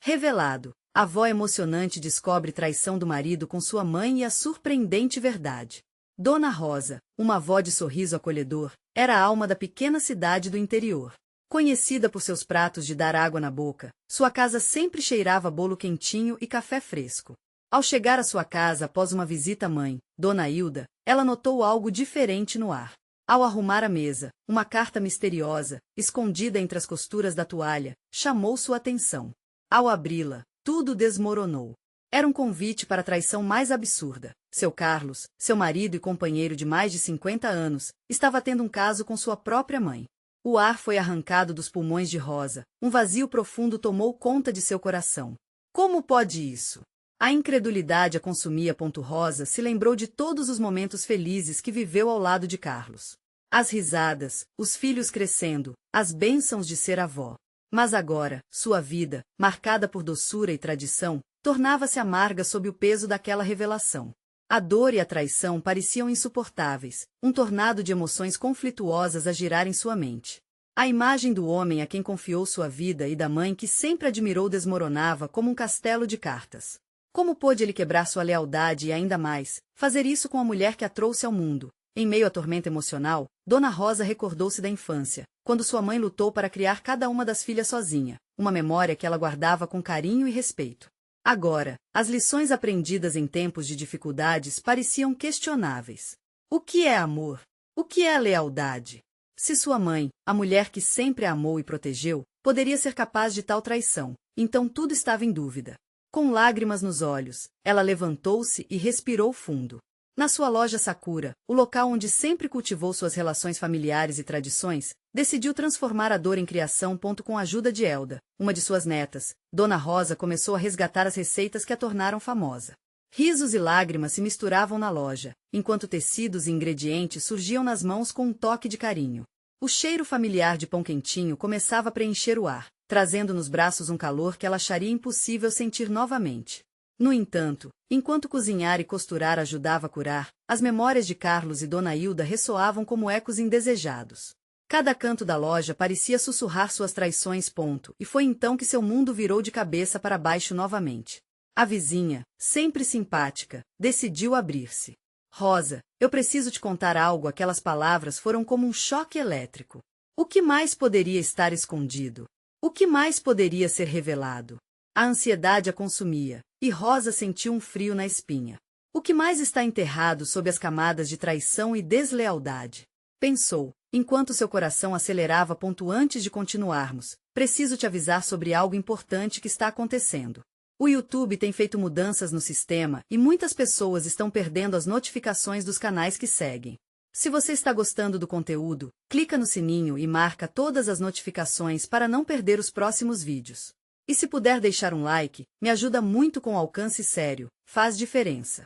Revelado. A avó emocionante descobre traição do marido com sua mãe e a surpreendente verdade. Dona Rosa, uma avó de sorriso acolhedor, era a alma da pequena cidade do interior. Conhecida por seus pratos de dar água na boca, sua casa sempre cheirava bolo quentinho e café fresco. Ao chegar à sua casa após uma visita à mãe, Dona Hilda, ela notou algo diferente no ar. Ao arrumar a mesa, uma carta misteriosa, escondida entre as costuras da toalha, chamou sua atenção. Ao abri-la, tudo desmoronou. Era um convite para a traição mais absurda. Seu Carlos, seu marido e companheiro de mais de 50 anos, estava tendo um caso com sua própria mãe. O ar foi arrancado dos pulmões de Rosa, um vazio profundo tomou conta de seu coração. Como pode isso? A incredulidade a consumia. Rosa se lembrou de todos os momentos felizes que viveu ao lado de Carlos. As risadas, os filhos crescendo, as bênçãos de ser avó. Mas agora, sua vida, marcada por doçura e tradição, tornava-se amarga sob o peso daquela revelação. A dor e a traição pareciam insuportáveis, um tornado de emoções conflituosas a girar em sua mente. A imagem do homem a quem confiou sua vida e da mãe que sempre admirou desmoronava como um castelo de cartas. Como pôde ele quebrar sua lealdade e ainda mais, fazer isso com a mulher que a trouxe ao mundo? Em meio à tormenta emocional, Dona Rosa recordou-se da infância, quando sua mãe lutou para criar cada uma das filhas sozinha, uma memória que ela guardava com carinho e respeito. Agora, as lições aprendidas em tempos de dificuldades pareciam questionáveis. O que é amor? O que é a lealdade? Se sua mãe, a mulher que sempre a amou e protegeu, poderia ser capaz de tal traição, então tudo estava em dúvida. Com lágrimas nos olhos, ela levantou-se e respirou fundo. Na sua loja Sakura, o local onde sempre cultivou suas relações familiares e tradições, decidiu transformar a dor em criação. Com a ajuda de Elda, uma de suas netas, Dona Rosa começou a resgatar as receitas que a tornaram famosa. Risos e lágrimas se misturavam na loja, enquanto tecidos e ingredientes surgiam nas mãos com um toque de carinho. O cheiro familiar de pão quentinho começava a preencher o ar, trazendo nos braços um calor que ela acharia impossível sentir novamente. No entanto, enquanto cozinhar e costurar ajudava a curar, as memórias de Carlos e Dona Hilda ressoavam como ecos indesejados. Cada canto da loja parecia sussurrar suas traições. E foi então que seu mundo virou de cabeça para baixo novamente. A vizinha, sempre simpática, decidiu abrir-se. Rosa, eu preciso te contar algo. Aquelas palavras foram como um choque elétrico. O que mais poderia estar escondido? O que mais poderia ser revelado? A ansiedade a consumia, e Rosa sentiu um frio na espinha. O que mais está enterrado sob as camadas de traição e deslealdade? Pensou, enquanto seu coração acelerava. Antes de continuarmos, preciso te avisar sobre algo importante que está acontecendo. O YouTube tem feito mudanças no sistema e muitas pessoas estão perdendo as notificações dos canais que seguem. Se você está gostando do conteúdo, clica no sininho e marca todas as notificações para não perder os próximos vídeos. E se puder deixar um like, me ajuda muito com alcance sério, faz diferença.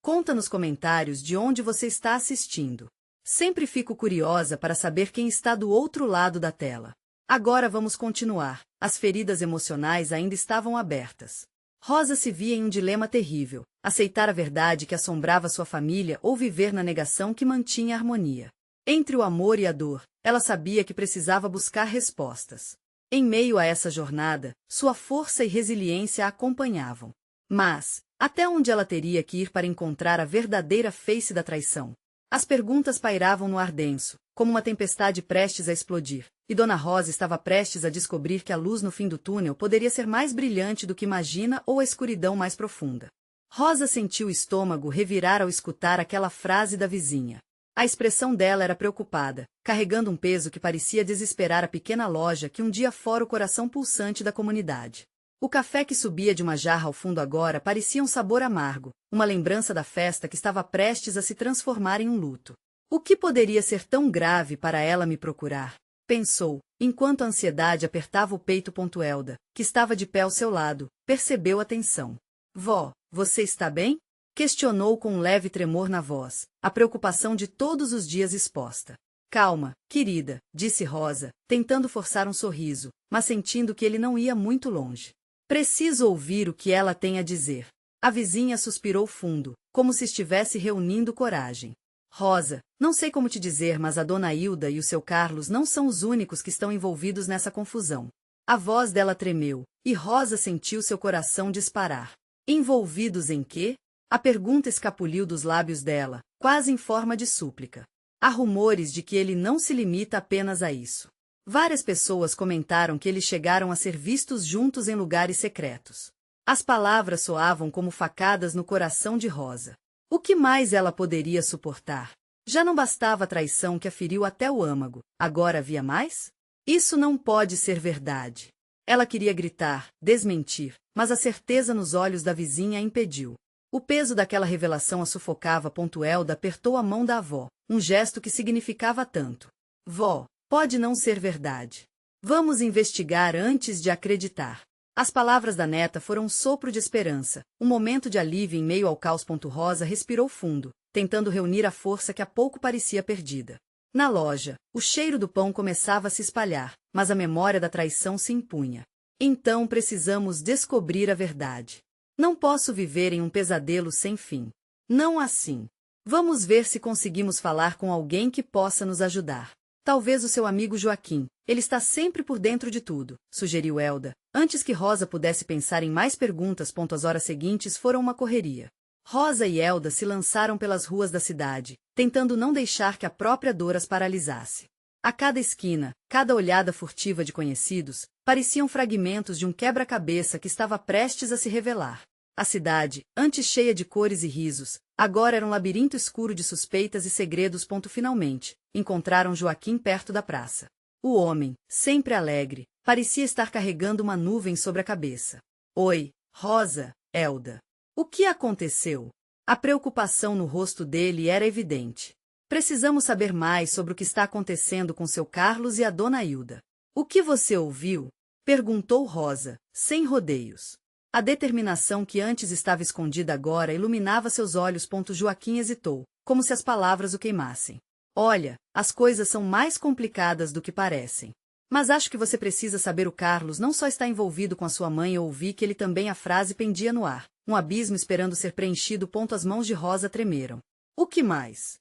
Conta nos comentários de onde você está assistindo. Sempre fico curiosa para saber quem está do outro lado da tela. Agora vamos continuar, as feridas emocionais ainda estavam abertas. Rosa se via em um dilema terrível, aceitar a verdade que assombrava sua família ou viver na negação que mantinha a harmonia. Entre o amor e a dor, ela sabia que precisava buscar respostas. Em meio a essa jornada, sua força e resiliência a acompanhavam. Mas, até onde ela teria que ir para encontrar a verdadeira face da traição? As perguntas pairavam no ar denso, como uma tempestade prestes a explodir, e Dona Rosa estava prestes a descobrir que a luz no fim do túnel poderia ser mais brilhante do que imagina ou a escuridão mais profunda. Rosa sentiu o estômago revirar ao escutar aquela frase da vizinha. A expressão dela era preocupada, carregando um peso que parecia desesperar a pequena loja que um dia fora o coração pulsante da comunidade. O café que subia de uma jarra ao fundo agora parecia um sabor amargo, uma lembrança da festa que estava prestes a se transformar em um luto. O que poderia ser tão grave para ela me procurar? Pensou, enquanto a ansiedade apertava o peito. Elda, que estava de pé ao seu lado, percebeu a tensão. Vó, você está bem? Questionou com um leve tremor na voz, a preocupação de todos os dias exposta. Calma, querida, disse Rosa, tentando forçar um sorriso, mas sentindo que ele não ia muito longe. Preciso ouvir o que ela tem a dizer. A vizinha suspirou fundo, como se estivesse reunindo coragem. Rosa, não sei como te dizer, mas a Dona Hilda e o seu Carlos não são os únicos que estão envolvidos nessa confusão. A voz dela tremeu, e Rosa sentiu seu coração disparar. Envolvidos em quê? A pergunta escapuliu dos lábios dela, quase em forma de súplica. Há rumores de que ele não se limita apenas a isso. Várias pessoas comentaram que eles chegaram a ser vistos juntos em lugares secretos. As palavras soavam como facadas no coração de Rosa. O que mais ela poderia suportar? Já não bastava a traição que a feriu até o âmago, agora havia mais? Isso não pode ser verdade. Ela queria gritar, desmentir, mas a certeza nos olhos da vizinha a impediu. O peso daquela revelação a sufocava. Elda apertou a mão da avó, um gesto que significava tanto. Vó, pode não ser verdade. Vamos investigar antes de acreditar. As palavras da neta foram um sopro de esperança, um momento de alívio em meio ao caos. Rosa respirou fundo, tentando reunir a força que há pouco parecia perdida. Na loja, o cheiro do pão começava a se espalhar, mas a memória da traição se impunha. Então precisamos descobrir a verdade. Não posso viver em um pesadelo sem fim. Não assim. Vamos ver se conseguimos falar com alguém que possa nos ajudar. Talvez o seu amigo Joaquim. Ele está sempre por dentro de tudo, sugeriu Elda, antes que Rosa pudesse pensar em mais perguntas. As horas seguintes foram uma correria. Rosa e Elda se lançaram pelas ruas da cidade, tentando não deixar que a própria dor as paralisasse. A cada esquina, cada olhada furtiva de conhecidos, pareciam fragmentos de um quebra-cabeça que estava prestes a se revelar. A cidade, antes cheia de cores e risos, agora era um labirinto escuro de suspeitas e segredos. Finalmente, encontraram Joaquim perto da praça. O homem, sempre alegre, parecia estar carregando uma nuvem sobre a cabeça. Oi, Rosa, Elda. O que aconteceu? A preocupação no rosto dele era evidente. Precisamos saber mais sobre o que está acontecendo com seu Carlos e a dona Hilda. O que você ouviu? Perguntou Rosa, sem rodeios. A determinação que antes estava escondida agora iluminava seus olhos. Joaquim hesitou, como se as palavras o queimassem. Olha, as coisas são mais complicadas do que parecem. Mas acho que você precisa saber. O Carlos não só está envolvido com a sua mãe. Eu ouvi que ele também. A frase pendia no ar, um abismo esperando ser preenchido. As mãos de Rosa tremeram. O que mais?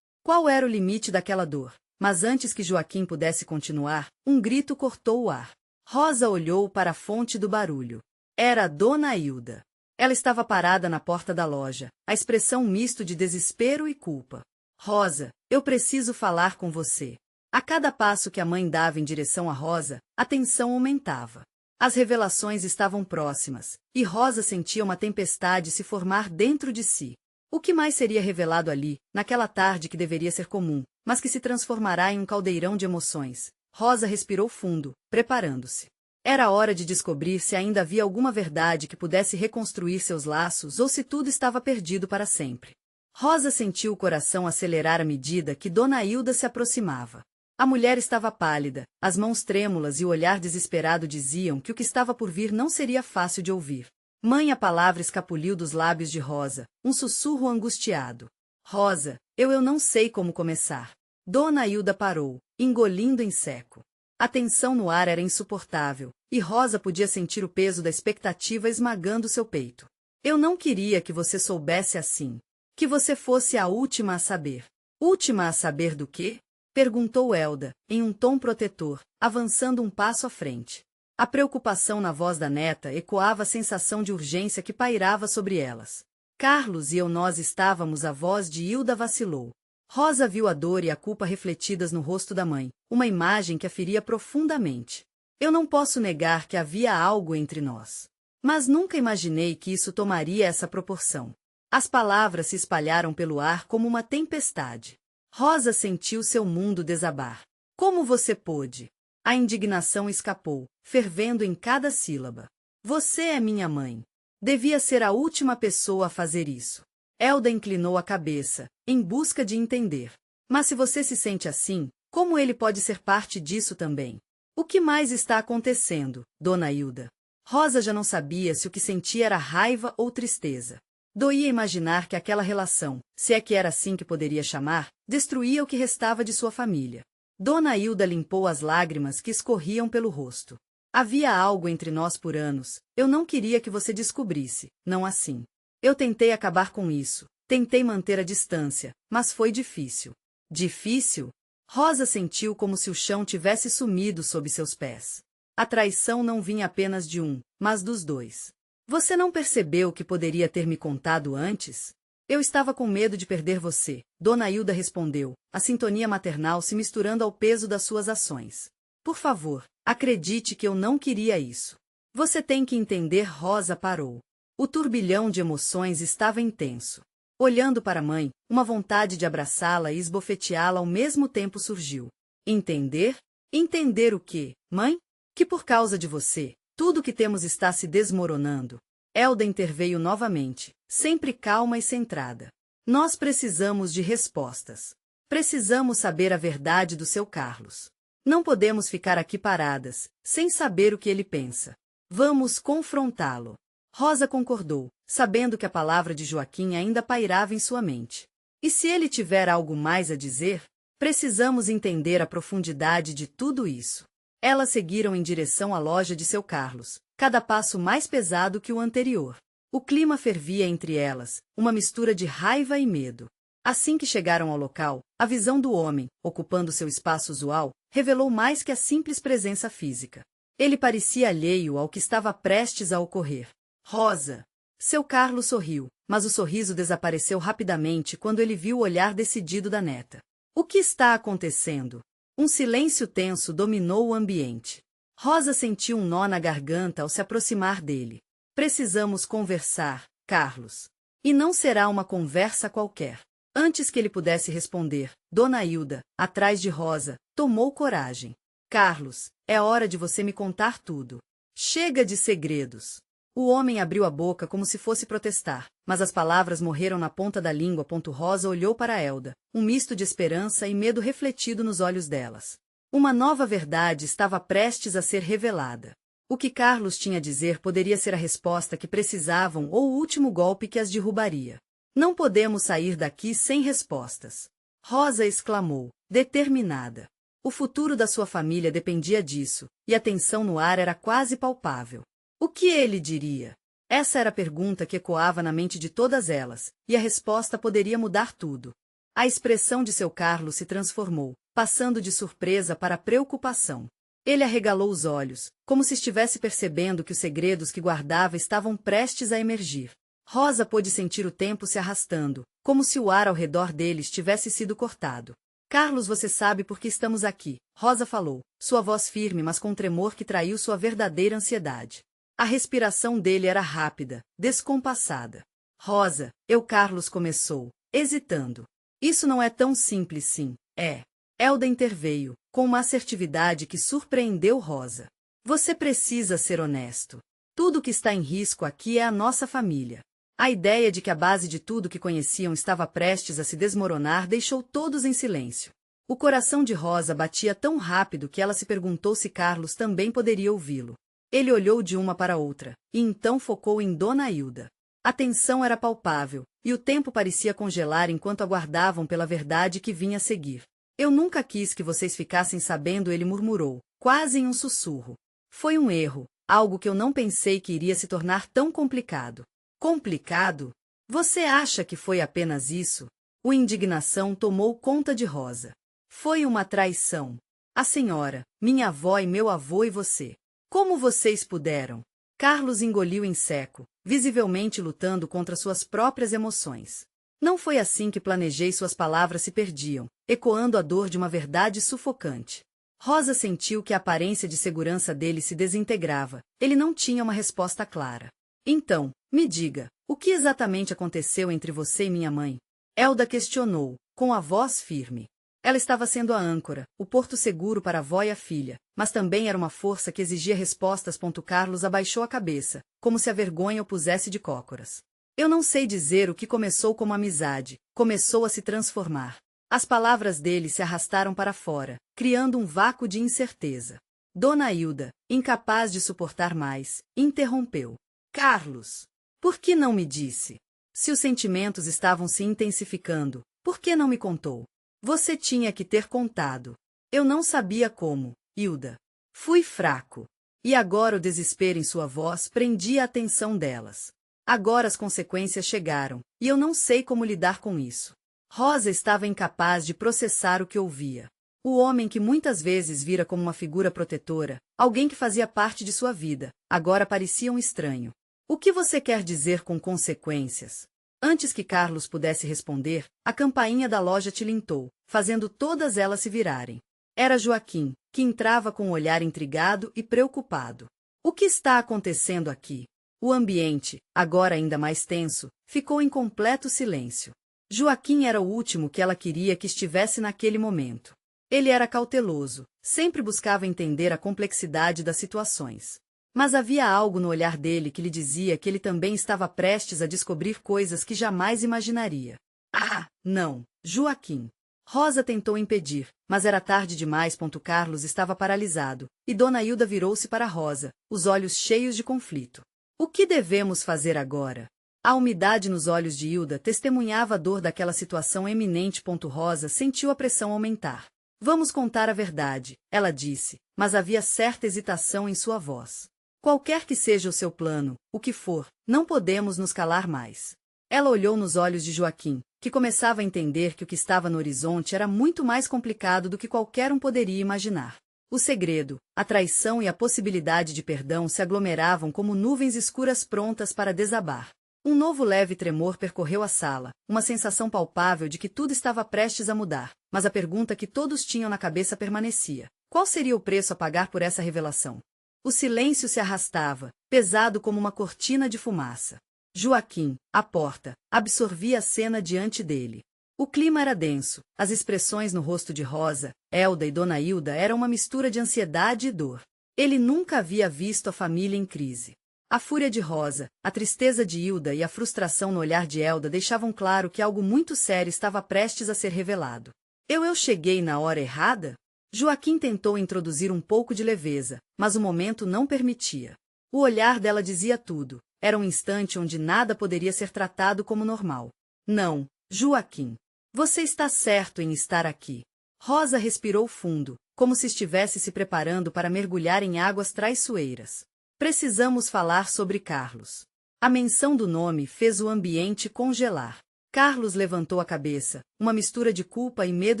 Qual era o limite daquela dor? Mas antes que Joaquim pudesse continuar, um grito cortou o ar. Rosa olhou para a fonte do barulho. Era a dona Hilda. Ela estava parada na porta da loja, a expressão um misto de desespero e culpa. Rosa, eu preciso falar com você. A cada passo que a mãe dava em direção a Rosa, a tensão aumentava. As revelações estavam próximas, e Rosa sentia uma tempestade se formar dentro de si. O que mais seria revelado ali, naquela tarde que deveria ser comum, mas que se transformará em um caldeirão de emoções? Rosa respirou fundo, preparando-se. Era hora de descobrir se ainda havia alguma verdade que pudesse reconstruir seus laços ou se tudo estava perdido para sempre. Rosa sentiu o coração acelerar à medida que dona Hilda se aproximava. A mulher estava pálida, as mãos trêmulas e o olhar desesperado diziam que o que estava por vir não seria fácil de ouvir. Mãe, a palavra escapuliu dos lábios de Rosa, um sussurro angustiado. Rosa, eu não sei como começar. Dona Hilda parou, engolindo em seco. A tensão no ar era insuportável, e Rosa podia sentir o peso da expectativa esmagando seu peito. Eu não queria que você soubesse assim. Que você fosse a última a saber. Última a saber do quê? Perguntou Elda, em um tom protetor, avançando um passo à frente. A preocupação na voz da neta ecoava a sensação de urgência que pairava sobre elas. Carlos e eu nós estávamos. A voz de Hilda vacilou. Rosa viu a dor e a culpa refletidas no rosto da mãe, uma imagem que a feria profundamente. Eu não posso negar que havia algo entre nós. Mas nunca imaginei que isso tomaria essa proporção. As palavras se espalharam pelo ar como uma tempestade. Rosa sentiu seu mundo desabar. Como você pôde? A indignação escapou, fervendo em cada sílaba. Você é minha mãe. Devia ser a última pessoa a fazer isso. Elda inclinou a cabeça, em busca de entender. Mas se você se sente assim, como ele pode ser parte disso também? O que mais está acontecendo, dona Hilda? Rosa já não sabia se o que sentia era raiva ou tristeza. Doía imaginar que aquela relação, se é que era assim que poderia chamar, destruía o que restava de sua família. Dona Hilda limpou as lágrimas que escorriam pelo rosto. Havia algo entre nós por anos, eu não queria que você descobrisse, não assim. Eu tentei acabar com isso, tentei manter a distância, mas foi difícil. Difícil? Rosa sentiu como se o chão tivesse sumido sob seus pés. A traição não vinha apenas de um, mas dos dois. Você não percebeu que poderia ter me contado antes? Eu estava com medo de perder você, Dona Hilda respondeu, a sintonia maternal se misturando ao peso das suas ações. Por favor, acredite que eu não queria isso. Você tem que entender. Rosa parou. O turbilhão de emoções estava intenso. Olhando para a mãe, uma vontade de abraçá-la e esbofeteá-la ao mesmo tempo surgiu. Entender? Entender o quê, mãe? Que por causa de você, tudo que temos está se desmoronando. Elda interveio novamente, sempre calma e centrada. Nós precisamos de respostas. Precisamos saber a verdade do seu Carlos. Não podemos ficar aqui paradas, sem saber o que ele pensa. Vamos confrontá-lo. Rosa concordou, sabendo que a palavra de Joaquim ainda pairava em sua mente. E se ele tiver algo mais a dizer? Precisamos entender a profundidade de tudo isso. Elas seguiram em direção à loja de seu Carlos, cada passo mais pesado que o anterior. O clima fervia entre elas, uma mistura de raiva e medo. Assim que chegaram ao local, a visão do homem, ocupando seu espaço usual, revelou mais que a simples presença física. Ele parecia alheio ao que estava prestes a ocorrer. Rosa! Seu Carlos sorriu, mas o sorriso desapareceu rapidamente quando ele viu o olhar decidido da neta. O que está acontecendo? Um silêncio tenso dominou o ambiente. Rosa sentiu um nó na garganta ao se aproximar dele. Precisamos conversar, Carlos. E não será uma conversa qualquer. Antes que ele pudesse responder, Dona Hilda, atrás de Rosa, tomou coragem. Carlos, é hora de você me contar tudo. Chega de segredos. O homem abriu a boca como se fosse protestar, mas as palavras morreram na ponta da língua. Rosa olhou para Elda, um misto de esperança e medo refletido nos olhos delas. Uma nova verdade estava prestes a ser revelada. O que Carlos tinha a dizer poderia ser a resposta que precisavam ou o último golpe que as derrubaria. Não podemos sair daqui sem respostas. Rosa exclamou, determinada. O futuro da sua família dependia disso, e a tensão no ar era quase palpável. O que ele diria? Essa era a pergunta que ecoava na mente de todas elas, e a resposta poderia mudar tudo. A expressão de seu Carlos se transformou, passando de surpresa para preocupação. Ele arregalou os olhos, como se estivesse percebendo que os segredos que guardava estavam prestes a emergir. Rosa pôde sentir o tempo se arrastando, como se o ar ao redor deles tivesse sido cortado. Carlos, você sabe por que estamos aqui, Rosa falou, sua voz firme mas com tremor que traiu sua verdadeira ansiedade. A respiração dele era rápida, descompassada. Rosa, Carlos começou, hesitando. Isso não é tão simples sim, é. Elda interveio, com uma assertividade que surpreendeu Rosa. Você precisa ser honesto. Tudo que está em risco aqui é a nossa família. A ideia de que a base de tudo que conheciam estava prestes a se desmoronar deixou todos em silêncio. O coração de Rosa batia tão rápido que ela se perguntou se Carlos também poderia ouvi-lo. Ele olhou de uma para outra, e então focou em Dona Hilda. A tensão era palpável, e o tempo parecia congelar enquanto aguardavam pela verdade que vinha a seguir. Eu nunca quis que vocês ficassem sabendo, ele murmurou, quase em um sussurro. Foi um erro, algo que eu não pensei que iria se tornar tão complicado. Complicado? Você acha que foi apenas isso? A indignação tomou conta de Rosa. Foi uma traição. A senhora, minha avó e meu avô e você. Como vocês puderam? Carlos engoliu em seco, visivelmente lutando contra suas próprias emoções. Não foi assim que planejei. Suas palavras se perdiam, ecoando a dor de uma verdade sufocante. Rosa sentiu que a aparência de segurança dele se desintegrava. Ele não tinha uma resposta clara. Então, me diga, o que exatamente aconteceu entre você e minha mãe? Elda questionou, com a voz firme. Ela estava sendo a âncora, o porto seguro para a avó e a filha, mas também era uma força que exigia respostas. Carlos abaixou a cabeça, como se a vergonha o pusesse de cócoras. Eu não sei dizer o que começou como amizade, começou a se transformar. As palavras dele se arrastaram para fora, criando um vácuo de incerteza. Dona Hilda, incapaz de suportar mais, interrompeu. Carlos, por que não me disse? Se os sentimentos estavam se intensificando, por que não me contou? Você tinha que ter contado. Eu não sabia como, Hilda. Fui fraco. E agora o desespero em sua voz prendia a atenção delas. Agora as consequências chegaram, e eu não sei como lidar com isso. Rosa estava incapaz de processar o que ouvia. O homem que muitas vezes vira como uma figura protetora, alguém que fazia parte de sua vida, agora parecia um estranho. O que você quer dizer com consequências? Antes que Carlos pudesse responder, a campainha da loja tilintou, fazendo todas elas se virarem. Era Joaquim, que entrava com um olhar intrigado e preocupado. O que está acontecendo aqui? O ambiente, agora ainda mais tenso, ficou em completo silêncio. Joaquim era o último que ela queria que estivesse naquele momento. Ele era cauteloso, sempre buscava entender a complexidade das situações. Mas havia algo no olhar dele que lhe dizia que ele também estava prestes a descobrir coisas que jamais imaginaria. Ah, não, Joaquim! Rosa tentou impedir, mas era tarde demais. Carlos estava paralisado, e Dona Hilda virou-se para Rosa, os olhos cheios de conflito. O que devemos fazer agora? A umidade nos olhos de Hilda testemunhava a dor daquela situação eminente. Rosa sentiu a pressão aumentar. Vamos contar a verdade, ela disse, mas havia certa hesitação em sua voz. Qualquer que seja o seu plano, o que for, não podemos nos calar mais. Ela olhou nos olhos de Joaquim, que começava a entender que o que estava no horizonte era muito mais complicado do que qualquer um poderia imaginar. O segredo, a traição e a possibilidade de perdão se aglomeravam como nuvens escuras prontas para desabar. Um novo leve tremor percorreu a sala, uma sensação palpável de que tudo estava prestes a mudar, mas a pergunta que todos tinham na cabeça permanecia. Qual seria o preço a pagar por essa revelação? O silêncio se arrastava, pesado como uma cortina de fumaça. Joaquim, à porta, absorvia a cena diante dele. O clima era denso, as expressões no rosto de Rosa, Elda e Dona Hilda eram uma mistura de ansiedade e dor. Ele nunca havia visto a família em crise. A fúria de Rosa, a tristeza de Hilda e a frustração no olhar de Elda deixavam claro que algo muito sério estava prestes a ser revelado. Eu cheguei na hora errada? Joaquim tentou introduzir um pouco de leveza, mas o momento não permitia. O olhar dela dizia tudo. Era um instante onde nada poderia ser tratado como normal. Não, Joaquim. Você está certo em estar aqui. Rosa respirou fundo, como se estivesse se preparando para mergulhar em águas traiçoeiras. Precisamos falar sobre Carlos. A menção do nome fez o ambiente congelar. Carlos levantou a cabeça, uma mistura de culpa e medo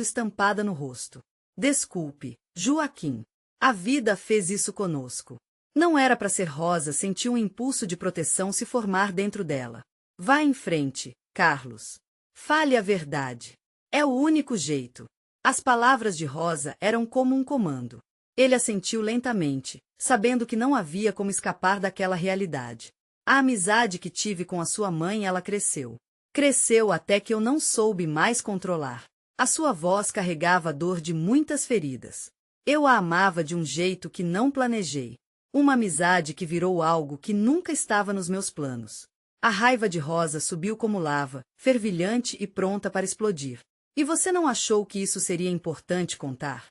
estampada no rosto. Desculpe, Joaquim. A vida fez isso conosco. Não era para ser. Rosa sentiu um impulso de proteção se formar dentro dela. Vá em frente, Carlos. Fale a verdade. É o único jeito. As palavras de Rosa eram como um comando. Ele assentiu lentamente, sabendo que não havia como escapar daquela realidade. A amizade que tive com a sua mãe, ela cresceu. Cresceu até que eu não soube mais controlar. A sua voz carregava a dor de muitas feridas. Eu a amava de um jeito que não planejei. Uma amizade que virou algo que nunca estava nos meus planos. A raiva de Rosa subiu como lava, fervilhante e pronta para explodir. E você não achou que isso seria importante contar?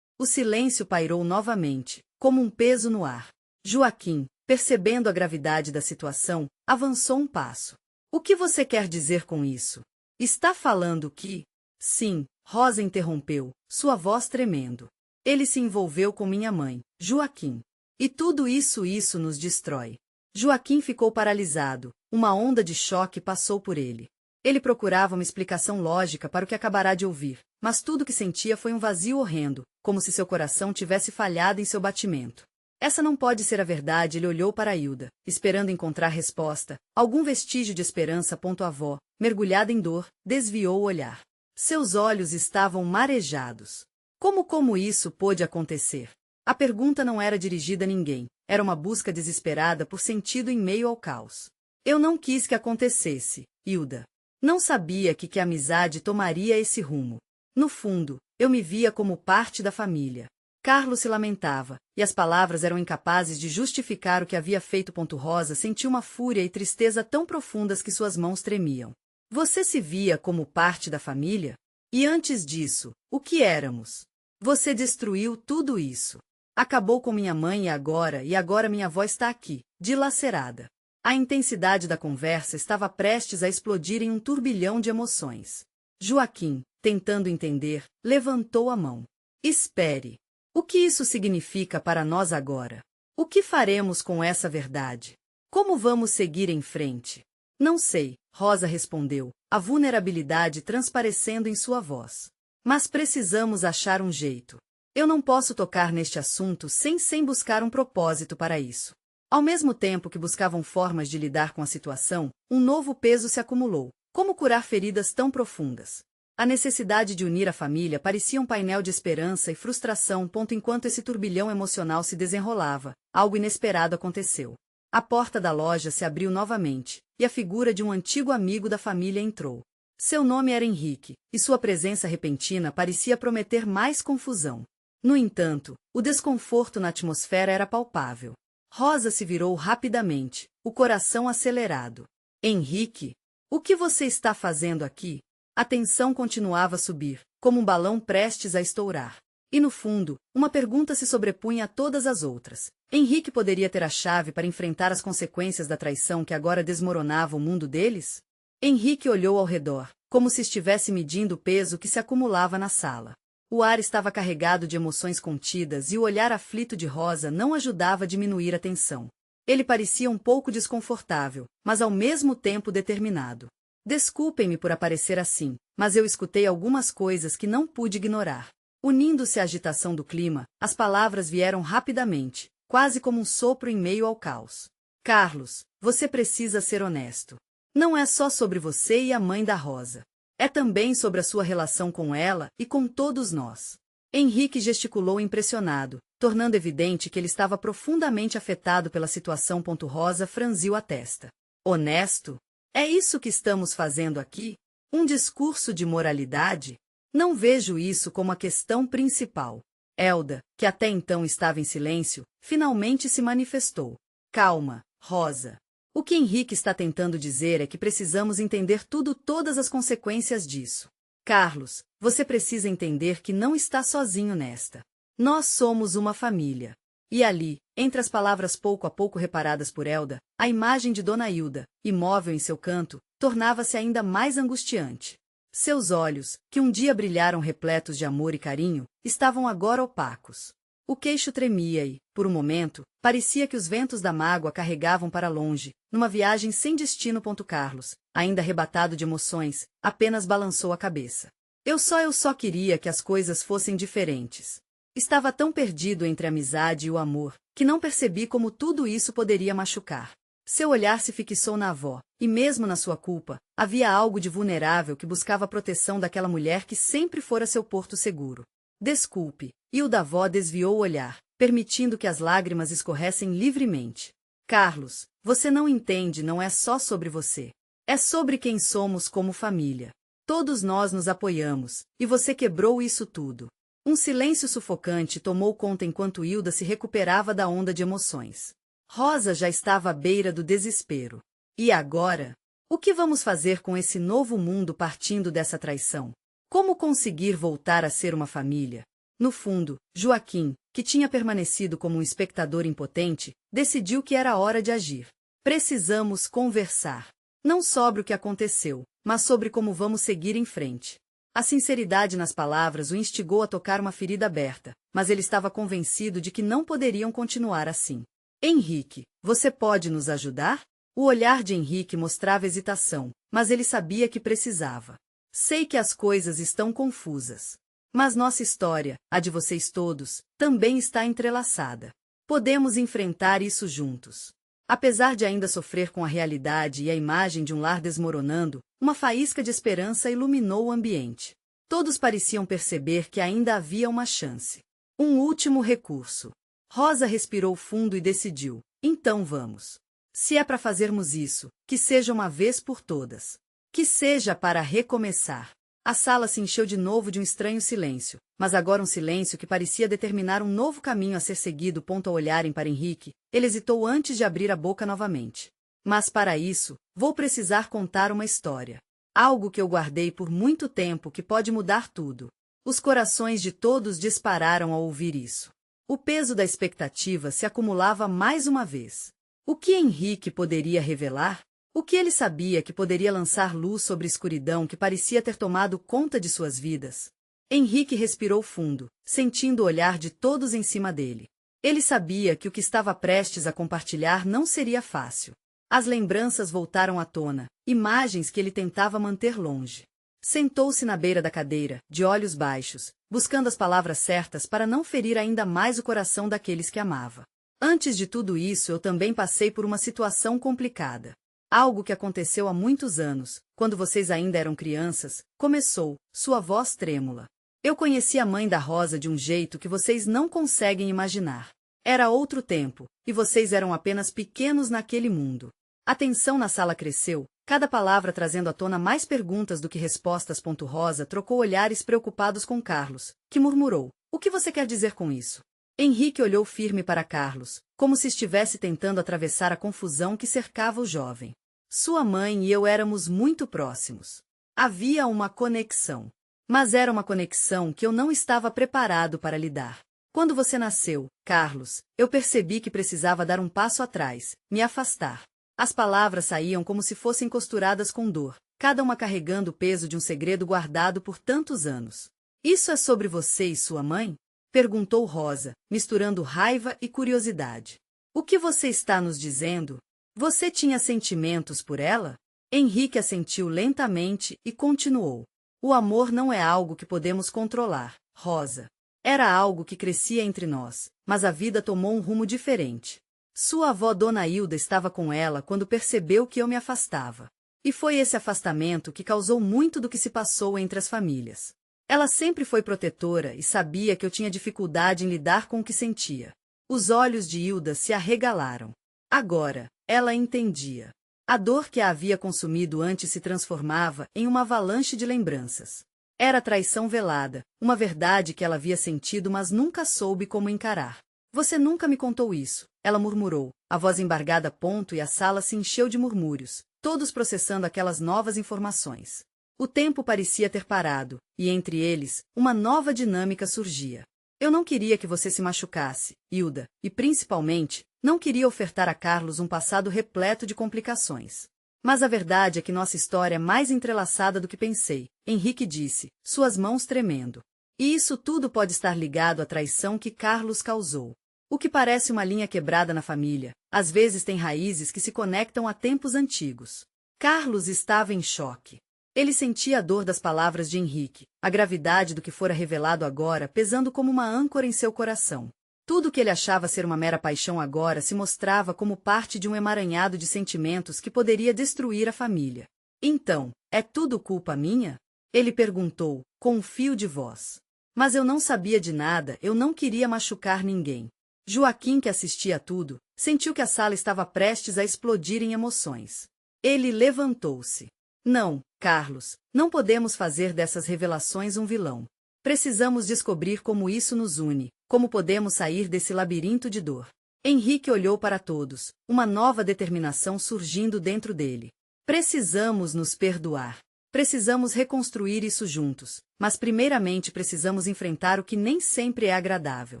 O silêncio pairou novamente, como um peso no ar. Joaquim, percebendo a gravidade da situação, avançou um passo. O que você quer dizer com isso? Está falando que... Sim, Rosa interrompeu, sua voz tremendo. Ele se envolveu com minha mãe, Joaquim. E tudo isso nos destrói. Joaquim ficou paralisado, uma onda de choque passou por ele. Ele procurava uma explicação lógica para o que acabará de ouvir, mas tudo que sentia foi um vazio horrendo, como se seu coração tivesse falhado em seu batimento. Essa não pode ser a verdade. Ele olhou para Hilda, esperando encontrar resposta, algum vestígio de esperança. A avó, mergulhada em dor, desviou o olhar. Seus olhos estavam marejados. Como isso pôde acontecer? A pergunta não era dirigida a ninguém, era uma busca desesperada por sentido em meio ao caos. Eu não quis que acontecesse, Hilda. Não sabia que a amizade tomaria esse rumo. No fundo, eu me via como parte da família. Carlos se lamentava, e as palavras eram incapazes de justificar o que havia feito. Rosa sentiu uma fúria e tristeza tão profundas que suas mãos tremiam. Você se via como parte da família? E antes disso, o que éramos? Você destruiu tudo isso. Acabou com minha mãe e agora minha avó está aqui, dilacerada. A intensidade da conversa estava prestes a explodir em um turbilhão de emoções. Joaquim, tentando entender, levantou a mão. Espere. O que isso significa para nós agora? O que faremos com essa verdade? Como vamos seguir em frente? Não sei, Rosa respondeu, a vulnerabilidade transparecendo em sua voz. Mas precisamos achar um jeito. Eu não posso tocar neste assunto sem buscar um propósito para isso. Ao mesmo tempo que buscavam formas de lidar com a situação, um novo peso se acumulou. Como curar feridas tão profundas? A necessidade de unir a família parecia um painel de esperança e frustração. Enquanto esse turbilhão emocional se desenrolava, algo inesperado aconteceu. A porta da loja se abriu novamente, e a figura de um antigo amigo da família entrou. Seu nome era Henrique, e sua presença repentina parecia prometer mais confusão. No entanto, o desconforto na atmosfera era palpável. Rosa se virou rapidamente, o coração acelerado. Henrique, o que você está fazendo aqui? A tensão continuava a subir, como um balão prestes a estourar. E no fundo, uma pergunta se sobrepunha a todas as outras. Henrique poderia ter a chave para enfrentar as consequências da traição que agora desmoronava o mundo deles? Henrique olhou ao redor, como se estivesse medindo o peso que se acumulava na sala. O ar estava carregado de emoções contidas e o olhar aflito de Rosa não ajudava a diminuir a tensão. Ele parecia um pouco desconfortável, mas ao mesmo tempo determinado. Desculpem-me por aparecer assim, mas eu escutei algumas coisas que não pude ignorar. Unindo-se à agitação do clima, as palavras vieram rapidamente, quase como um sopro em meio ao caos. Carlos, você precisa ser honesto. Não é só sobre você e a mãe da Rosa. É também sobre a sua relação com ela e com todos nós. Henrique gesticulou impressionado, tornando evidente que ele estava profundamente afetado pela situação. Rosa franziu a testa. Honesto? É isso que estamos fazendo aqui? Um discurso de moralidade? Não vejo isso como a questão principal. Elda, que até então estava em silêncio, finalmente se manifestou. Calma, Rosa. O que Henrique está tentando dizer é que precisamos entender todas as consequências disso. Carlos, você precisa entender que não está sozinho nesta. Nós somos uma família. E ali, entre as palavras pouco a pouco reparadas por Elda, a imagem de Dona Hilda, imóvel em seu canto, tornava-se ainda mais angustiante. Seus olhos, que um dia brilharam repletos de amor e carinho, estavam agora opacos. O queixo tremia e, por um momento, parecia que os ventos da mágoa carregavam para longe, numa viagem sem destino. Carlos, ainda arrebatado de emoções, apenas balançou a cabeça. Eu só queria que as coisas fossem diferentes. Estava tão perdido entre a amizade e o amor, que não percebi como tudo isso poderia machucar. Seu olhar se fixou na avó, e mesmo na sua culpa, havia algo de vulnerável que buscava a proteção daquela mulher que sempre fora seu porto seguro. Desculpe, e o da avó desviou o olhar, permitindo que as lágrimas escorressem livremente. Carlos, você não entende, não é só sobre você. É sobre quem somos como família. Todos nós nos apoiamos, e você quebrou isso tudo. Um silêncio sufocante tomou conta enquanto Hilda se recuperava da onda de emoções. Rosa já estava à beira do desespero. E agora? O que vamos fazer com esse novo mundo partindo dessa traição? Como conseguir voltar a ser uma família? No fundo, Joaquim, que tinha permanecido como um espectador impotente, decidiu que era hora de agir. Precisamos conversar. Não sobre o que aconteceu, mas sobre como vamos seguir em frente. A sinceridade nas palavras o instigou a tocar uma ferida aberta, mas ele estava convencido de que não poderiam continuar assim. Henrique, você pode nos ajudar? O olhar de Henrique mostrava hesitação, mas ele sabia que precisava. Sei que as coisas estão confusas. Mas nossa história, a de vocês todos, também está entrelaçada. Podemos enfrentar isso juntos. Apesar de ainda sofrer com a realidade e a imagem de um lar desmoronando, uma faísca de esperança iluminou o ambiente. Todos pareciam perceber que ainda havia uma chance. Um último recurso. Rosa respirou fundo e decidiu. Então vamos. Se é para fazermos isso, que seja uma vez por todas. Que seja para recomeçar. A sala se encheu de novo de um estranho silêncio, mas agora um silêncio que parecia determinar um novo caminho a ser seguido. Ao olharem para Henrique, ele hesitou antes de abrir a boca novamente. Mas para isso, vou precisar contar uma história. Algo que eu guardei por muito tempo que pode mudar tudo. Os corações de todos dispararam ao ouvir isso. O peso da expectativa se acumulava mais uma vez. O que Henrique poderia revelar? O que ele sabia que poderia lançar luz sobre a escuridão que parecia ter tomado conta de suas vidas? Henrique respirou fundo, sentindo o olhar de todos em cima dele. Ele sabia que o que estava prestes a compartilhar não seria fácil. As lembranças voltaram à tona, imagens que ele tentava manter longe. Sentou-se na beira da cadeira, de olhos baixos, buscando as palavras certas para não ferir ainda mais o coração daqueles que amava. Antes de tudo isso, eu também passei por uma situação complicada. Algo que aconteceu há muitos anos, quando vocês ainda eram crianças, começou, sua voz trêmula. Eu conheci a mãe da Rosa de um jeito que vocês não conseguem imaginar. Era outro tempo, e vocês eram apenas pequenos naquele mundo. A tensão na sala cresceu, cada palavra trazendo à tona mais perguntas do que respostas. Rosa trocou olhares preocupados com Carlos, que murmurou: "O que você quer dizer com isso?" Henrique olhou firme para Carlos, como se estivesse tentando atravessar a confusão que cercava o jovem. Sua mãe e eu éramos muito próximos. Havia uma conexão. Mas era uma conexão que eu não estava preparado para lidar. Quando você nasceu, Carlos, eu percebi que precisava dar um passo atrás, me afastar. As palavras saíam como se fossem costuradas com dor, cada uma carregando o peso de um segredo guardado por tantos anos. "Isso é sobre você e sua mãe?" perguntou Rosa, misturando raiva e curiosidade. "O que você está nos dizendo? Você tinha sentimentos por ela?" Henrique assentiu lentamente e continuou. "O amor não é algo que podemos controlar, Rosa. Era algo que crescia entre nós, mas a vida tomou um rumo diferente. Sua avó Dona Hilda estava com ela quando percebeu que eu me afastava. E foi esse afastamento que causou muito do que se passou entre as famílias. Ela sempre foi protetora e sabia que eu tinha dificuldade em lidar com o que sentia." Os olhos de Hilda se arregalaram. Agora, ela entendia. A dor que a havia consumido antes se transformava em uma avalanche de lembranças. Era traição velada, uma verdade que ela havia sentido mas nunca soube como encarar. "Você nunca me contou isso", ela murmurou, a voz embargada. E a sala se encheu de murmúrios, todos processando aquelas novas informações. O tempo parecia ter parado, e entre eles, uma nova dinâmica surgia. "Eu não queria que você se machucasse, Hilda, e principalmente, não queria ofertar a Carlos um passado repleto de complicações. Mas a verdade é que nossa história é mais entrelaçada do que pensei", Henrique disse, suas mãos tremendo. "E isso tudo pode estar ligado à traição que Carlos causou. O que parece uma linha quebrada na família, às vezes tem raízes que se conectam a tempos antigos." Carlos estava em choque. Ele sentia a dor das palavras de Henrique, a gravidade do que fora revelado agora pesando como uma âncora em seu coração. Tudo o que ele achava ser uma mera paixão agora se mostrava como parte de um emaranhado de sentimentos que poderia destruir a família. "Então, é tudo culpa minha?" ele perguntou, com um fio de voz. "Mas eu não sabia de nada, eu não queria machucar ninguém." Joaquim, que assistia a tudo, sentiu que a sala estava prestes a explodir em emoções. Ele levantou-se. "Não, Carlos, não podemos fazer dessas revelações um vilão. Precisamos descobrir como isso nos une, como podemos sair desse labirinto de dor." Henrique olhou para todos, uma nova determinação surgindo dentro dele. "Precisamos nos perdoar. Precisamos reconstruir isso juntos, mas primeiramente precisamos enfrentar o que nem sempre é agradável."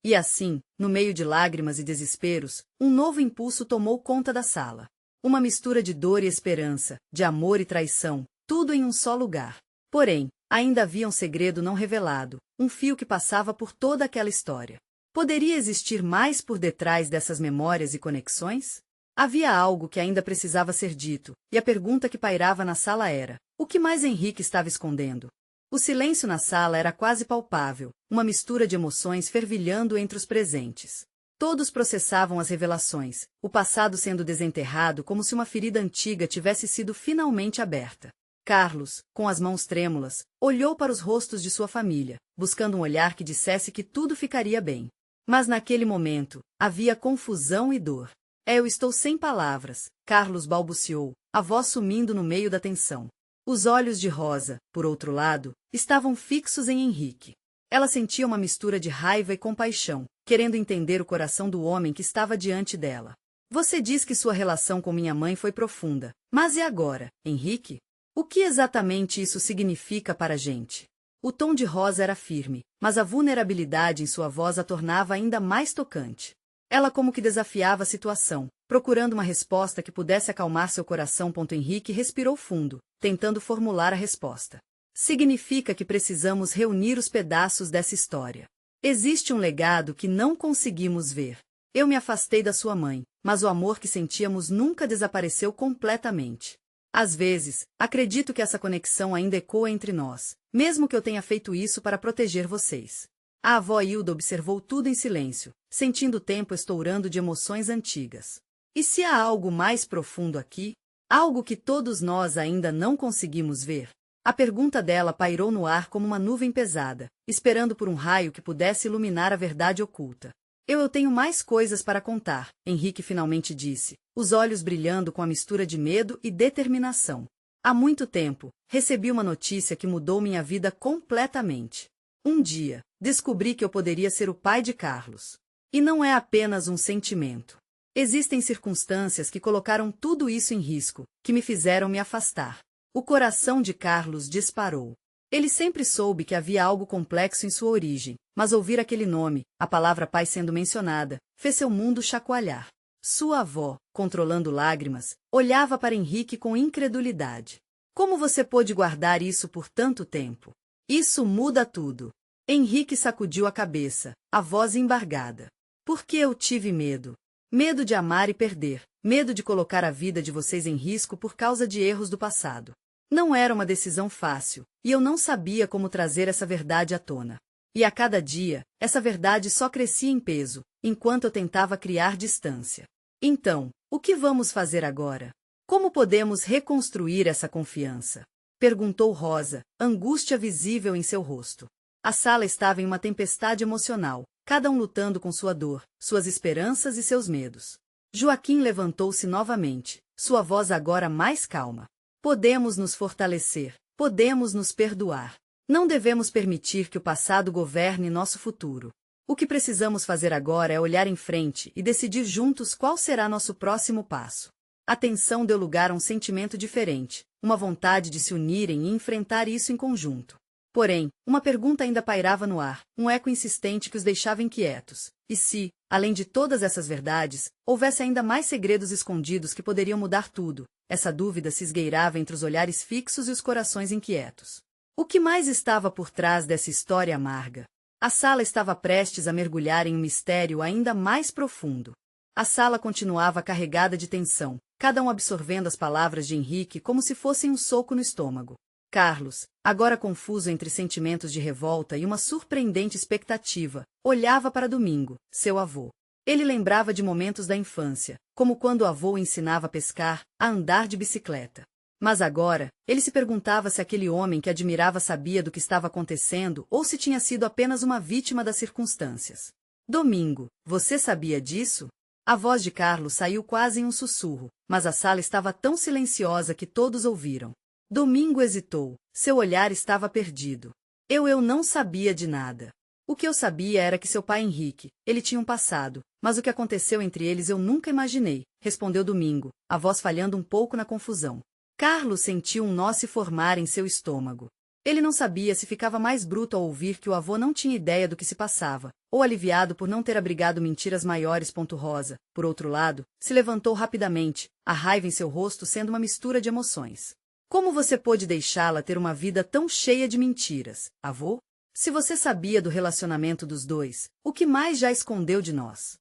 E assim, no meio de lágrimas e desesperos, um novo impulso tomou conta da sala. Uma mistura de dor e esperança, de amor e traição, tudo em um só lugar. Porém, ainda havia um segredo não revelado, um fio que passava por toda aquela história. Poderia existir mais por detrás dessas memórias e conexões? Havia algo que ainda precisava ser dito, e a pergunta que pairava na sala era: o que mais Henrique estava escondendo? O silêncio na sala era quase palpável, uma mistura de emoções fervilhando entre os presentes. Todos processavam as revelações, o passado sendo desenterrado como se uma ferida antiga tivesse sido finalmente aberta. Carlos, com as mãos trêmulas, olhou para os rostos de sua família, buscando um olhar que dissesse que tudo ficaria bem. Mas naquele momento, havia confusão e dor. "Eu estou sem palavras", Carlos balbuciou, a voz sumindo no meio da tensão. Os olhos de Rosa, por outro lado, estavam fixos em Henrique. Ela sentia uma mistura de raiva e compaixão, querendo entender o coração do homem que estava diante dela. "Você diz que sua relação com minha mãe foi profunda, mas e agora, Henrique? O que exatamente isso significa para a gente?" O tom de Rosa era firme, mas a vulnerabilidade em sua voz a tornava ainda mais tocante. Ela como que desafiava a situação, procurando uma resposta que pudesse acalmar seu coração. Henrique respirou fundo, tentando formular a resposta. "Significa que precisamos reunir os pedaços dessa história. Existe um legado que não conseguimos ver. Eu me afastei da sua mãe, mas o amor que sentíamos nunca desapareceu completamente. Às vezes, acredito que essa conexão ainda ecoa entre nós, mesmo que eu tenha feito isso para proteger vocês. A avó Hilda observou tudo em silêncio, sentindo o tempo estourando de emoções antigas. E se há algo mais profundo aqui? Algo que todos nós ainda não conseguimos ver? A pergunta dela pairou no ar como uma nuvem pesada, esperando por um raio que pudesse iluminar a verdade oculta. Eu tenho mais coisas para contar, Henrique finalmente disse, os olhos brilhando com a mistura de medo e determinação. Há muito tempo, recebi uma notícia que mudou minha vida completamente. Um dia, descobri que eu poderia ser o pai de Carlos. E não é apenas um sentimento. Existem circunstâncias que colocaram tudo isso em risco, que me fizeram me afastar. O coração de Carlos disparou. Ele sempre soube que havia algo complexo em sua origem, mas ouvir aquele nome, a palavra pai sendo mencionada, fez seu mundo chacoalhar. Sua avó, controlando lágrimas, olhava para Henrique com incredulidade. Como você pôde guardar isso por tanto tempo? Isso muda tudo. Henrique sacudiu a cabeça, a voz embargada. Porque eu tive medo. Medo de amar e perder, medo de colocar a vida de vocês em risco por causa de erros do passado. Não era uma decisão fácil, e eu não sabia como trazer essa verdade à tona. E a cada dia, essa verdade só crescia em peso, enquanto eu tentava criar distância. Então, o que vamos fazer agora? Como podemos reconstruir essa confiança? Perguntou Rosa, angústia visível em seu rosto. A sala estava em uma tempestade emocional, cada um lutando com sua dor, suas esperanças e seus medos. Joaquim levantou-se novamente, sua voz agora mais calma. Podemos nos fortalecer, podemos nos perdoar. Não devemos permitir que o passado governe nosso futuro. O que precisamos fazer agora é olhar em frente e decidir juntos qual será nosso próximo passo. A tensão deu lugar a um sentimento diferente, uma vontade de se unirem e enfrentar isso em conjunto. Porém, uma pergunta ainda pairava no ar, um eco insistente que os deixava inquietos. E se, além de todas essas verdades, houvesse ainda mais segredos escondidos que poderiam mudar tudo? Essa dúvida se esgueirava entre os olhares fixos e os corações inquietos. O que mais estava por trás dessa história amarga? A sala estava prestes a mergulhar em um mistério ainda mais profundo. A sala continuava carregada de tensão, cada um absorvendo as palavras de Henrique como se fossem um soco no estômago. Carlos, agora confuso entre sentimentos de revolta e uma surpreendente expectativa, olhava para Domingo, seu avô. Ele lembrava de momentos da infância, como quando o avô o ensinava a pescar, a andar de bicicleta. Mas agora, ele se perguntava se aquele homem que admirava sabia do que estava acontecendo ou se tinha sido apenas uma vítima das circunstâncias. Domingo, você sabia disso? A voz de Carlos saiu quase em um sussurro, mas a sala estava tão silenciosa que todos ouviram. Domingo hesitou, seu olhar estava perdido. Eu não sabia de nada. O que eu sabia era que seu pai Henrique, ele tinha um passado, mas o que aconteceu entre eles eu nunca imaginei, respondeu Domingo, a voz falhando um pouco na confusão. Carlos sentiu um nó se formar em seu estômago. Ele não sabia se ficava mais bruto ao ouvir que o avô não tinha ideia do que se passava, ou aliviado por não ter abrigado mentiras maiores. Rosa, por outro lado, se levantou rapidamente, a raiva em seu rosto sendo uma mistura de emoções. Como você pôde deixá-la ter uma vida tão cheia de mentiras, avô? Se você sabia do relacionamento dos dois, o que mais já escondeu de nós?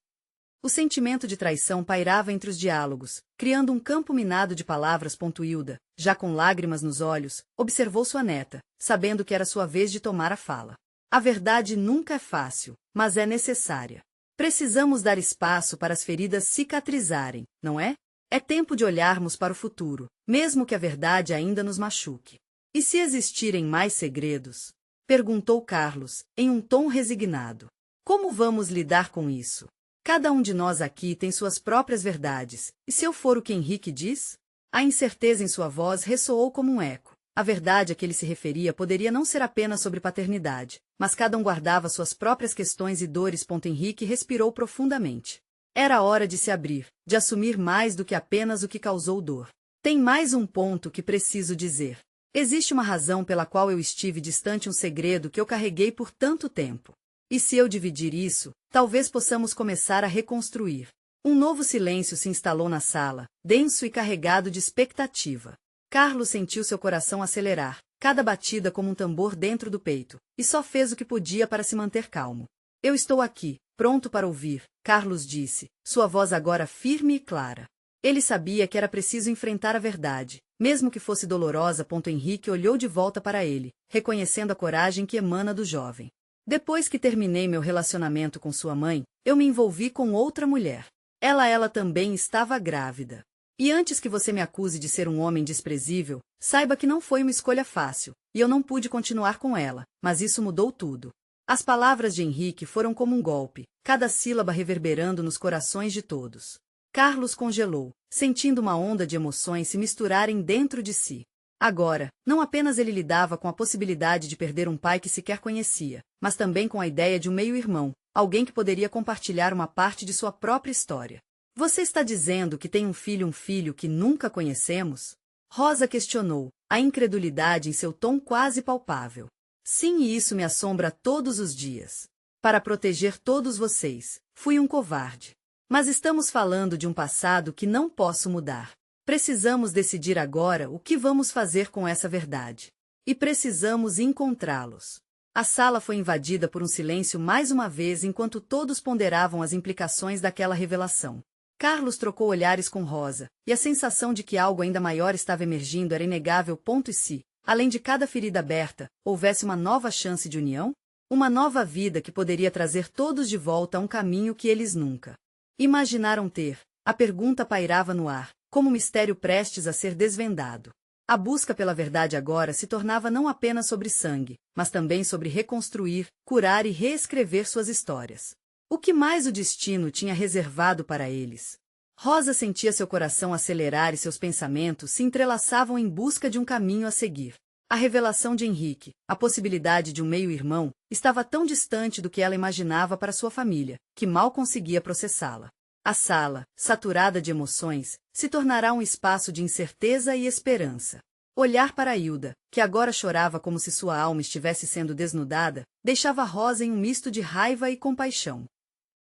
O sentimento de traição pairava entre os diálogos, criando um campo minado de palavras. Hilda, já com lágrimas nos olhos, observou sua neta, sabendo que era sua vez de tomar a fala. A verdade nunca é fácil, mas é necessária. Precisamos dar espaço para as feridas cicatrizarem, não é? É tempo de olharmos para o futuro, mesmo que a verdade ainda nos machuque. E se existirem mais segredos? Perguntou Carlos, em um tom resignado. Como vamos lidar com isso? Cada um de nós aqui tem suas próprias verdades, e se eu for o que Henrique diz? A incerteza em sua voz ressoou como um eco. A verdade a que ele se referia poderia não ser apenas sobre paternidade, mas cada um guardava suas próprias questões e dores. Henrique respirou profundamente. Era hora de se abrir, de assumir mais do que apenas o que causou dor. Tem mais um ponto que preciso dizer. Existe uma razão pela qual eu estive distante, um segredo que eu carreguei por tanto tempo. E se eu dividir isso, talvez possamos começar a reconstruir. Um novo silêncio se instalou na sala, denso e carregado de expectativa. Carlos sentiu seu coração acelerar, cada batida como um tambor dentro do peito, e só fez o que podia para se manter calmo. Eu estou aqui, pronto para ouvir, Carlos disse, sua voz agora firme e clara. Ele sabia que era preciso enfrentar a verdade, mesmo que fosse dolorosa. Henrique olhou de volta para ele, reconhecendo a coragem que emana do jovem. Depois que terminei meu relacionamento com sua mãe, eu me envolvi com outra mulher. Ela também estava grávida. E antes que você me acuse de ser um homem desprezível, saiba que não foi uma escolha fácil, e eu não pude continuar com ela, mas isso mudou tudo. As palavras de Henrique foram como um golpe, cada sílaba reverberando nos corações de todos. Carlos congelou, sentindo uma onda de emoções se misturarem dentro de si. Agora, não apenas ele lidava com a possibilidade de perder um pai que sequer conhecia, mas também com a ideia de um meio-irmão, alguém que poderia compartilhar uma parte de sua própria história. Você está dizendo que tem um filho que nunca conhecemos? Rosa questionou, a incredulidade em seu tom quase palpável. Sim, e isso me assombra todos os dias. Para proteger todos vocês, fui um covarde. Mas estamos falando de um passado que não posso mudar. Precisamos decidir agora o que vamos fazer com essa verdade. E precisamos encontrá-los. A sala foi invadida por um silêncio mais uma vez enquanto todos ponderavam as implicações daquela revelação. Carlos trocou olhares com Rosa, e a sensação de que algo ainda maior estava emergindo era inegável. E se, além de cada ferida aberta, houvesse uma nova chance de união? Uma nova vida que poderia trazer todos de volta a um caminho que eles nunca imaginaram ter. A pergunta pairava no ar, como um mistério prestes a ser desvendado. A busca pela verdade agora se tornava não apenas sobre sangue, mas também sobre reconstruir, curar e reescrever suas histórias. O que mais o destino tinha reservado para eles? Rosa sentia seu coração acelerar e seus pensamentos se entrelaçavam em busca de um caminho a seguir. A revelação de Henrique, a possibilidade de um meio-irmão, estava tão distante do que ela imaginava para sua família, que mal conseguia processá-la. A sala, saturada de emoções, se tornará um espaço de incerteza e esperança. Olhar para Hilda, que agora chorava como se sua alma estivesse sendo desnudada, deixava Rosa em um misto de raiva e compaixão.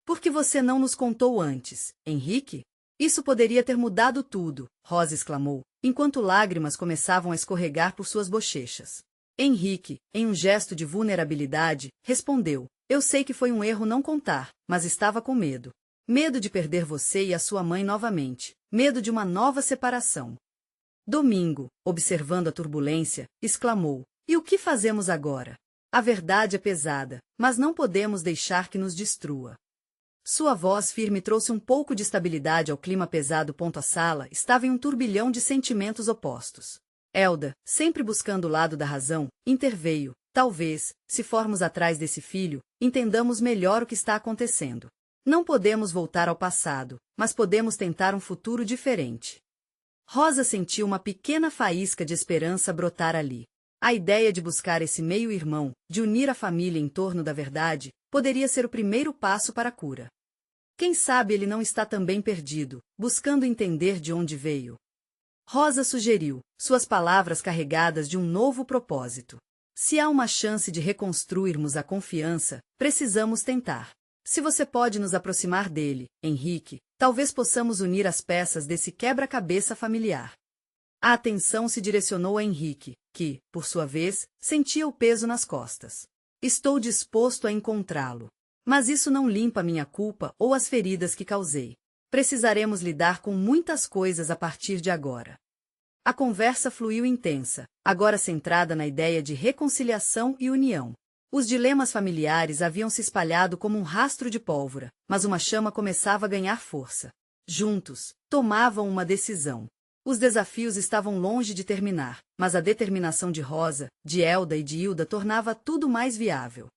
Por que você não nos contou antes, Henrique? Isso poderia ter mudado tudo, Rosa exclamou, enquanto lágrimas começavam a escorregar por suas bochechas. Henrique, em um gesto de vulnerabilidade, respondeu, eu sei que foi um erro não contar, mas estava com medo. Medo de perder você e a sua mãe novamente, medo de uma nova separação. Domingo, observando a turbulência, exclamou, e o que fazemos agora? A verdade é pesada, mas não podemos deixar que nos destrua. Sua voz firme trouxe um pouco de estabilidade ao clima pesado. A sala estava em um turbilhão de sentimentos opostos. Elda, sempre buscando o lado da razão, interveio. Talvez, se formos atrás desse filho, entendamos melhor o que está acontecendo. Não podemos voltar ao passado, mas podemos tentar um futuro diferente. Rosa sentiu uma pequena faísca de esperança brotar ali. A ideia de buscar esse meio-irmão, de unir a família em torno da verdade, poderia ser o primeiro passo para a cura. Quem sabe ele não está também perdido, buscando entender de onde veio. Rosa sugeriu, suas palavras carregadas de um novo propósito. Se há uma chance de reconstruirmos a confiança, precisamos tentar. Se você pode nos aproximar dele, Henrique, talvez possamos unir as peças desse quebra-cabeça familiar. A atenção se direcionou a Henrique, que, por sua vez, sentia o peso nas costas. Estou disposto a encontrá-lo. Mas isso não limpa minha culpa ou as feridas que causei. Precisaremos lidar com muitas coisas a partir de agora. A conversa fluiu intensa, agora centrada na ideia de reconciliação e união. Os dilemas familiares haviam se espalhado como um rastro de pólvora, mas uma chama começava a ganhar força. Juntos, tomavam uma decisão. Os desafios estavam longe de terminar, mas a determinação de Rosa, de Elda e de Hilda tornava tudo mais viável.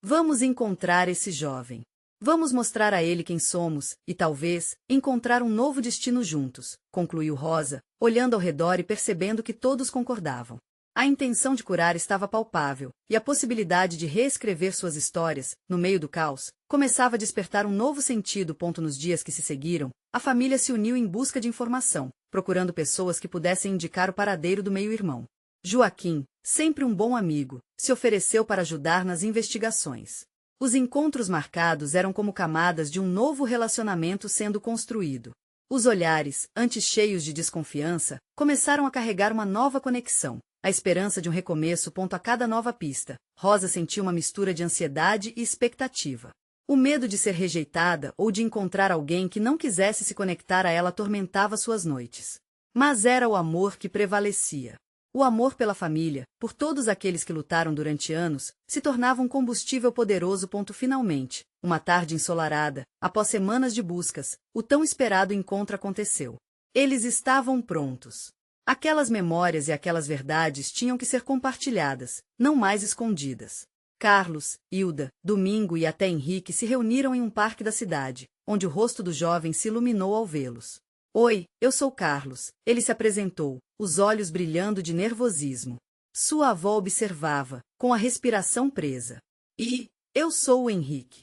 Vamos encontrar esse jovem. Vamos mostrar a ele quem somos, e talvez, encontrar um novo destino juntos, concluiu Rosa, olhando ao redor e percebendo que todos concordavam. A intenção de curar estava palpável, e a possibilidade de reescrever suas histórias, no meio do caos, começava a despertar um novo sentido. Nos dias que se seguiram, a família se uniu em busca de informação, procurando pessoas que pudessem indicar o paradeiro do meio-irmão. Joaquim, sempre um bom amigo, se ofereceu para ajudar nas investigações. Os encontros marcados eram como camadas de um novo relacionamento sendo construído. Os olhares, antes cheios de desconfiança, começaram a carregar uma nova conexão. A esperança de um recomeço. A cada nova pista, Rosa sentiu uma mistura de ansiedade e expectativa. O medo de ser rejeitada ou de encontrar alguém que não quisesse se conectar a ela atormentava suas noites. Mas era o amor que prevalecia. O amor pela família, por todos aqueles que lutaram durante anos, se tornava um combustível poderoso. Finalmente, uma tarde ensolarada, após semanas de buscas, o tão esperado encontro aconteceu. Eles estavam prontos. Aquelas memórias e aquelas verdades tinham que ser compartilhadas, não mais escondidas. Carlos, Hilda, Domingo e até Henrique se reuniram em um parque da cidade, onde o rosto do jovem se iluminou ao vê-los. Oi, eu sou Carlos, ele se apresentou, os olhos brilhando de nervosismo. Sua avó observava, com a respiração presa. E eu sou o Henrique.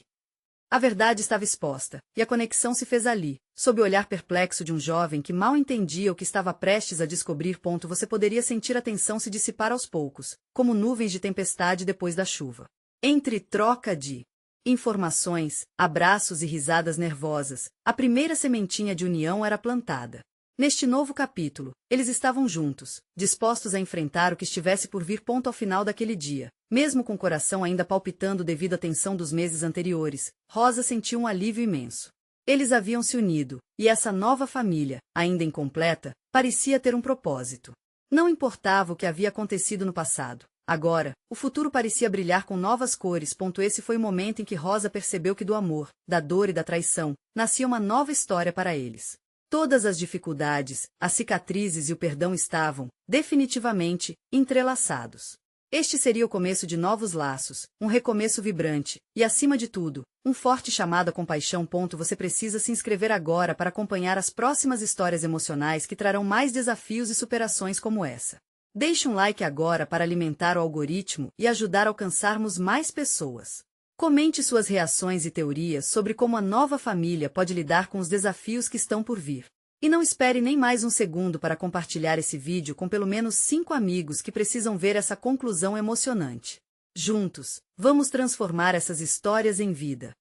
A verdade estava exposta, e a conexão se fez ali, sob o olhar perplexo de um jovem que mal entendia o que estava prestes a descobrir. Você poderia sentir a tensão se dissipar aos poucos, como nuvens de tempestade depois da chuva. Entre troca de informações, abraços e risadas nervosas, a primeira sementinha de união era plantada. Neste novo capítulo, eles estavam juntos, dispostos a enfrentar o que estivesse por vir. Ao final daquele dia, mesmo com o coração ainda palpitando devido à tensão dos meses anteriores, Rosa sentiu um alívio imenso. Eles haviam se unido, e essa nova família, ainda incompleta, parecia ter um propósito. Não importava o que havia acontecido no passado. Agora, o futuro parecia brilhar com novas cores. Esse foi o momento em que Rosa percebeu que do amor, da dor e da traição, nascia uma nova história para eles. Todas as dificuldades, as cicatrizes e o perdão estavam, definitivamente, entrelaçados. Este seria o começo de novos laços, um recomeço vibrante, e acima de tudo, um forte chamado à compaixão. Você precisa se inscrever agora para acompanhar as próximas histórias emocionais que trarão mais desafios e superações como essa. Deixe um like agora para alimentar o algoritmo e ajudar a alcançarmos mais pessoas. Comente suas reações e teorias sobre como a nova família pode lidar com os desafios que estão por vir. E não espere nem mais um segundo para compartilhar esse vídeo com pelo menos 5 amigos que precisam ver essa conclusão emocionante. Juntos, vamos transformar essas histórias em vida.